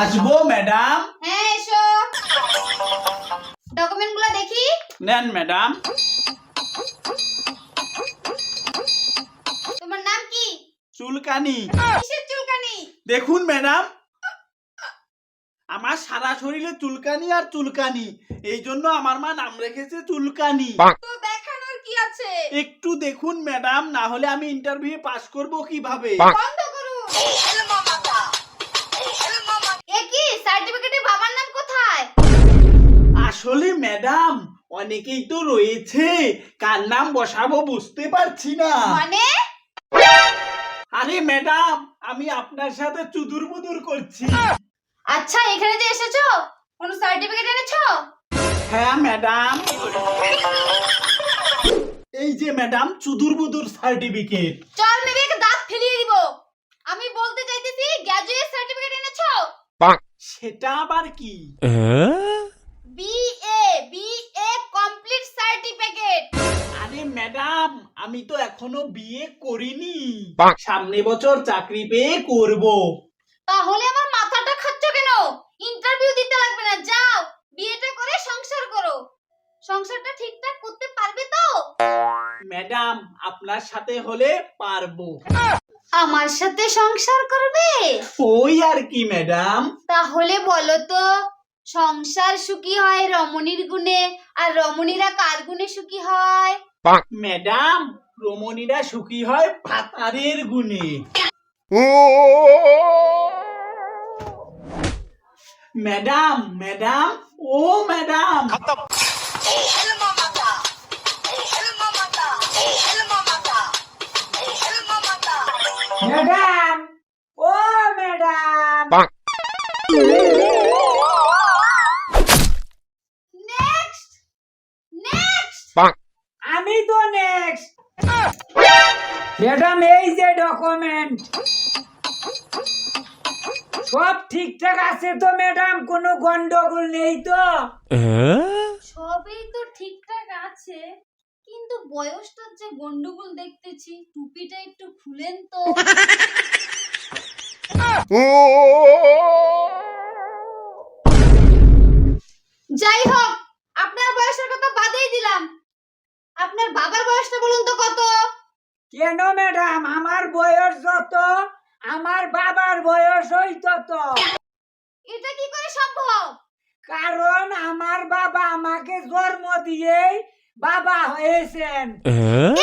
আসবো ম্যাডাম। হ্যাঁ এসো। ডকুমেন্টগুলো দেখি। নেন ম্যাডাম। তোমার নাম কি? চুলকানি। কিসের চুলকানি? দেখুন ম্যাডাম, আমার সারা শরীরে চুলকানি আর চুলকানি, এই জন্য আমার মা নাম রেখেছে চুলকানি। তো দেখানোর কি আছে? একটু দেখুন ম্যাডাম, না হলে আমি ইন্টারভিউ পাস করব কিভাবে? বন্ধ করুন। এ কি সার্টিফিকেটে বাবার নাম কোথায়? আসলে ম্যাডাম অনেকেই তো রয়েছে, কার নাম বসাবো বুঝতে পারছি না। মানে আরে ম্যাডাম, আমি আপনার সাথে চুদুর বুদুর করছি। আচ্ছা, এখানে যে এসেছো কোন সার্টিফিকেট এনেছো? হ্যাঁ ম্যাডাম, এই যে ম্যাডাম চুদুর বুদুর সার্টিফিকেট। চল মেরে একটা দাঁত ফেলিয়ে দিব। আমি বলতে চাইতেছি গ্র্যাজুয়েট সার্টিফিকেট এনেছো? সেটা আবার কি? BA complete certificate. আরে ম্যাডাম, আমি তো এখনো বিয়ে করিনি, সামনে বছর চাকরি পেয়ে করব। তাহলে আমার মাথাটা খাচ্ছ কেন? ইন্টারভিউ দিতে লাগবে না, যাও বিয়েটা করে সংসার করো। সংসারটা ঠিকঠাক করতে পারবে তো? ম্যাডাম আপনার সাথে হলে পারবো। আমার সাথে সংসার করবে? ওই আর কি ম্যাডাম। তাহলে বলো তো, সংসার সুখী হয় রমণীর গুণে, আর রমণীরা কার গুণে সুখী হয়? ম্যাডাম রমণীরা সুখী হয় ভাতারের গুণে। ম্যাডাম ম্যাডাম ও ম্যাডাম, ম্যাডাম, ও ম্যাডাম, নেক্সট নেক্সট। আমি তো নেক্সট। ম্যাডাম, এই যে ডকুমেন্ট সব ঠিকঠাক আছে তো ম্যাডাম? কোনো গন্ডগোল নেই তো? সবই তো ঠিকঠাক আছে, কিন্তু বয়সটার যে গন্ডগোল দেখতেছি। টুপিটা একটু খুলেন তো। যাই হোক, আপনার বয়সের কথা বাদেই দিলাম। আপনার বাবার বয়সটা বলুন তো কত? কেন ম্যাডাম, আমার বয়স যত আমার বাবার বয়স ওই তত। এটা কি করে সম্ভব? কারণ আমার বাবা আমাকে জন্ম দিয়েই বাবা হয়েছেন।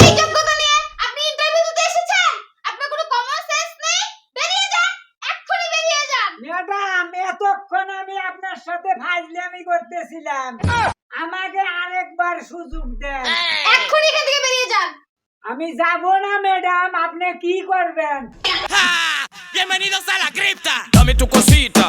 এই যোগ্যতা নিয়ে আপনি ইন্টারভিউ দিতে এসেছেন? আপনার কোনো কমন সেন্স নেই? বেরিয়ে যান, এক্ষুনি বেরিয়ে যান। ম্যাডাম, এতক্ষণ আমি আপনার সাথে ফাজলামি করতেছিলাম, আমাকে আরেকবার সুযোগ দেন। এক্ষুনি এখান থেকে বেরিয়ে যান। আমি যাব না ম্যাডাম, আপনি কি করবেন? Bienvenidos a la cripta. Dame tu cosita.